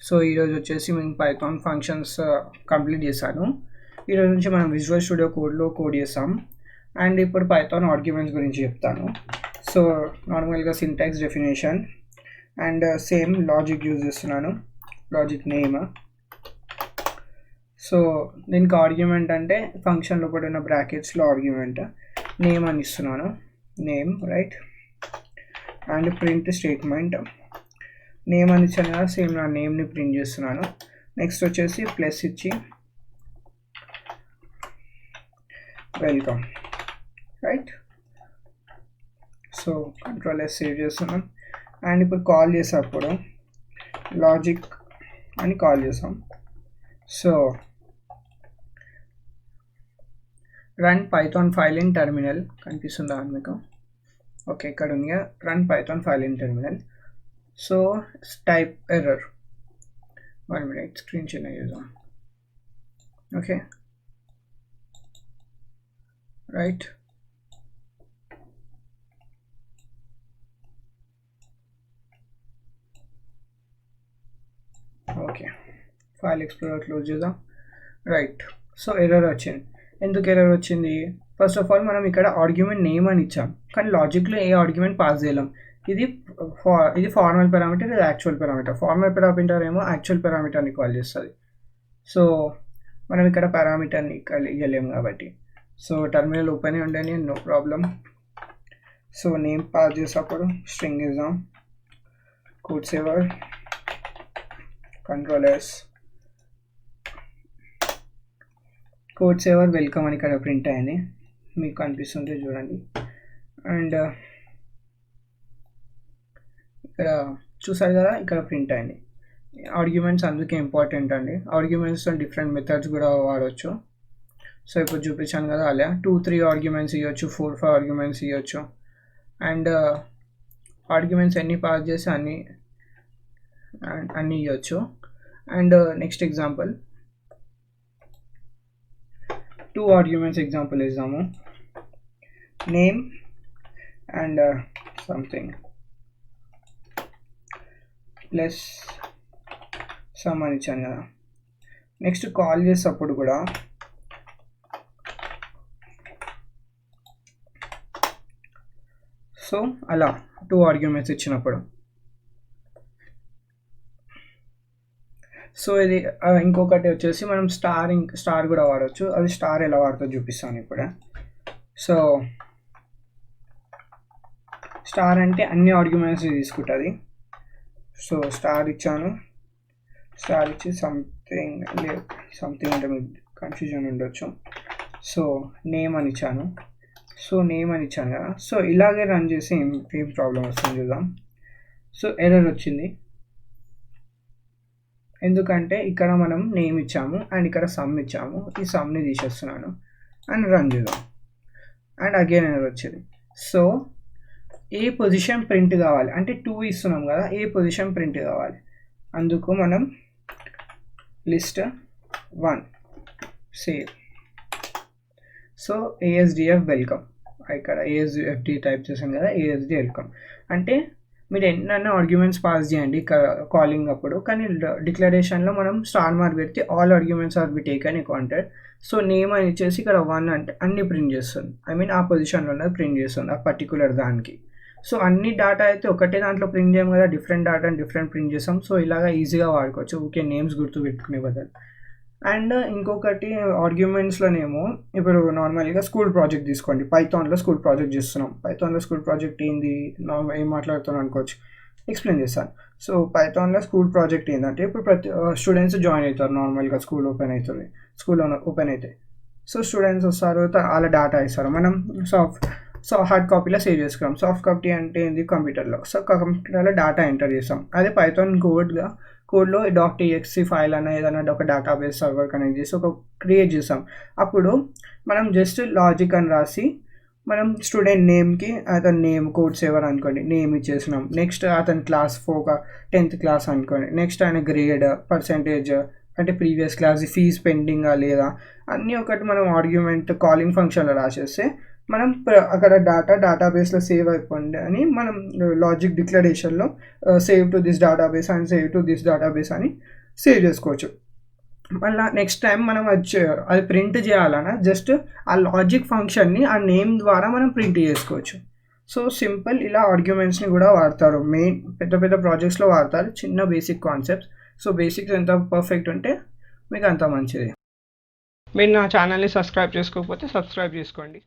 So ఈరోజు వచ్చేసి మేము పైథాన్ ఫంక్షన్స్ కంప్లీట్ చేశాను. ఈరోజు నుంచి మనం విజువల్ స్టూడియో కోడ్లో కోడ్ చేస్తాం. అండ్ ఇప్పుడు పైథాన్ ఆర్గ్యుమెంట్స్ గురించి చెప్తాను. సో నార్మల్గా syntax definition and same logic use చేస్తున్నాను, లాజిక్ నేమ్. సో దీనికి ఆర్గ్యుమెంట్ అంటే ఫంక్షన్ లోపల ఉన్న బ్రాకెట్స్లో ఆర్గ్యుమెంట్ నేమ్ అని ఇస్తున్నాను, name right. And print statement name అని ఇచ్చాను కదా, సేమ్ నా నేమ్ని ప్రింట్ చేస్తున్నాను. నెక్స్ట్ వచ్చేసి ప్లస్ ఇచ్చి welcome right. So control yes save చేస్తున్నాం. అండ్ ఇప్పుడు కాల్ చేసేటప్పుడు లాజిక్ అని కాల్ చేసాం. So run Python file in terminal కనిపిస్తుందా అని మీకు? ఓకే, ఇక్కడ ఉంది run Python file in terminal. So type error, 1 minute screen చిన్న చేద్దాం. Okay right. Okay, file explorer close చేద్దాం. రైట్. సో ఎర్రర్ వచ్చింది. ఎందుకు ఎర్రర్ వచ్చింది? ఫస్ట్ ఆఫ్ ఆల్ మనం ఇక్కడ ఆర్గ్యుమెంట్ నేమ్ అని ఇచ్చాం, కానీ లాజిక్లో ఏ ఆర్గ్యుమెంట్ పాస్ చేయలేం. ఇది ఫార్మల్ పారామీటర్, ఇది యాక్చువల్ పారామీటర్. ఫార్మల్ పారామీటర్ ఏమో యాక్చువల్ పారామీటర్ని కాల్ చేస్తుంది. సో మనం ఇక్కడ పారామీటర్ని ఇవ్వలేము కాబట్టి సో టర్మినల్ ఓపెన్ ఉండని no problem. So name pass చేసేటప్పుడు స్ట్రింగ్ ఇద్దాం, code saver control S code saver welcome అని ఇక్కడ ప్రింట్ అయింది, మీకు కనిపిస్తుంది చూడండి. అండ్ ఇక్కడ చూసారు కదా, ఇక్కడ ప్రింట్ అయింది. ఆర్గ్యుమెంట్స్ అందుకే ఇంపార్టెంట్ అండి. ఆర్గ్యుమెంట్స్తో డిఫరెంట్ మెథడ్స్ కూడా వాడవచ్చు. సో ఇప్పుడు చూపించాను కదా, అలా 2-3 ఆర్గ్యుమెంట్స్ ఇవ్వచ్చు, 4-5 ఆర్గ్యుమెంట్స్ ఇవ్వచ్చు. అండ్ ఆర్గ్యుమెంట్స్ ఎన్ని పాస్ చేసి అన్నీ ఇవ్వచ్చు. And next example 2 arguments example ఇద్దాము. Name and something plus sum అని ఇచ్చాను కదా. నెక్స్ట్ కాల్ చేసేటప్పుడు కూడా సో అలా 2 ఆర్గ్యుమెంట్స్ ఇచ్చినప్పుడు. సో ఇది ఇంకొకటి వచ్చేసి మనం స్టార్ కూడా వాడవచ్చు. అది స్టార్ ఎలా వాడుతుందో చూపిస్తాను ఇప్పుడే. సో స్టార్ అంటే అన్ని ఆర్గ్యుమెంట్స్ తీసుకుంటుంది. సో స్టార్ ఇచ్చాను, స్టార్ ఇచ్చి సంథింగ్ అంటే మీకు కన్ఫ్యూజన్ ఉండొచ్చు. సో నేమ్ అని ఇచ్చాను. సో నేమ్ అని ఇచ్చాను కదా. సో ఇలాగే రన్ చేసి ఏం ప్రాబ్లం వస్తుంది చూద్దాం. సో ఎర్రర్ వచ్చింది, ఎందుకంటే ఇక్కడ మనం నేమ్ ఇచ్చాము అండ్ ఇక్కడ సమ్ ఇచ్చాము. ఈ సమ్ని తీసేస్తున్నాను అండ్ రన్ చేద్దాం. అండ్ అగైన్ ఎర్రర్ వచ్చింది. సో ఏ పొజిషన్ ప్రింట్ కావాలి అంటే 2 ఇస్తున్నాం కదా, ఏ పొజిషన్ ప్రింట్ కావాలి. అందుకు మనం list 1 save. So ASDF welcome, ఇక్కడ ASDF టైప్ చేశాను కదా, ASD వెల్కమ్ అంటే మీరు ఎన్నైనా ఆర్గ్యుమెంట్స్ పాస్ చేయండి కాలింగ్ అప్పుడు, కానీ డిక్లరేషన్లో మనం స్టార్ మార్క్ పెడితే all arguments are be taken in counted. So name అని ఇచ్చేసి ఇక్కడ 1 అంటే అన్ని ప్రింట్ చేస్తుంది, ఐ మీన్ ఆ పొజిషన్లో ఉన్నది ప్రింట్ చేస్తుంది ఆ పర్టికులర్ దానికి. సో అన్ని డేటా అయితే ఒకటే దాంట్లో ప్రింట్ చేయం కదా, డిఫరెంట్ డేటాని డిఫరెంట్ ప్రింట్ చేస్తాం. సో ఇలాగా ఈజీగా వాడుకోవచ్చు, ఓకే నేమ్స్ గుర్తు పెట్టుకునే బదులు. అండ్ ఇంకొకటి ఆర్గ్యుమెంట్స్లోనేమో ఇప్పుడు నార్మల్గా స్కూల్ ప్రాజెక్ట్ తీసుకోండి. పైథాన్లో స్కూల్ ప్రాజెక్ట్ చేస్తున్నాం. పైథాన్లో స్కూల్ ప్రాజెక్ట్ ఏంది, ఏం మాట్లాడుతున్నాను అనుకోవచ్చు, ఎక్స్ప్లెయిన్ చేస్తాను. సో పైథాన్లో స్కూల్ ప్రాజెక్ట్ ఏంటంటే ఇప్పుడు ప్రతి స్టూడెంట్స్ జాయిన్ అవుతారు. నార్మల్గా స్కూల్ ఓపెన్ అవుతుంది, స్కూల్ ఓపెన్ అయితే సో స్టూడెంట్స్ వస్తారు, వాళ్ళ డేటా ఇస్తారు. మనం హార్డ్ కాపీలో సేవ్ చేసుకున్నాం. సాఫ్ట్ కాపీ అంటే ఏంది, కంప్యూటర్లో. సో కంప్యూటర్లో డేటా ఎంటర్ చేస్తాం. అదే పైథాన్ కోడ్లో .txt ఫైల్ అన్న ఏదైనా ఒక డేటాబేస్ సర్వర్ కనెక్ట్ చేసి క్రియేట్ చేస్తాం. అప్పుడు మనం జస్ట్ లాజిక్ అని రాసి మనం స్టూడెంట్ నేమ్కి అతని నేమ్ కోడ్సేవర్ అనుకోండి, నేమ్ ఇచ్చేసినాం. నెక్స్ట్ అతని క్లాస్ 10th క్లాస్ అనుకోండి. నెక్స్ట్ ఆయన గ్రేడ్, పర్సెంటేజ్ అంటే ప్రీవియస్ క్లాస్, ఫీజ్ పెండింగా లేదా అన్నీ ఒకటి మనం ఆర్గ్యుమెంట్ కాలింగ్ ఫంక్షన్లో రాసేస్తే మనం అక్కడ డేటాబేస్లో సేవ్ అయిపోండి అని మనం లాజిక్ డిక్లరేషన్లో save to this database and save to this database అని సేవ్ చేసుకోవచ్చు. మళ్ళీ నెక్స్ట్ టైం మనం అది ప్రింట్ చేయాలన్నా జస్ట్ ఆ లాజిక్ ఫంక్షన్ని ఆ నేమ్ ద్వారా మనం ప్రింట్ చేసుకోవచ్చు. సో సింపుల్ ఇలా ఆర్గ్యుమెంట్స్ని కూడా వాడతారు. మెయిన్ పెద్ద పెద్ద ప్రాజెక్ట్స్లో వాడతారు, చిన్న బేసిక్ కాన్సెప్ట్స్. సో బేసిక్స్ ఎంత పర్ఫెక్ట్ ఉంటే మీకు అంత మంచిది. మీరు నా ఛానల్ని సబ్స్క్రైబ్ చేసుకోకపోతే సబ్స్క్రైబ్ చేసుకోండి.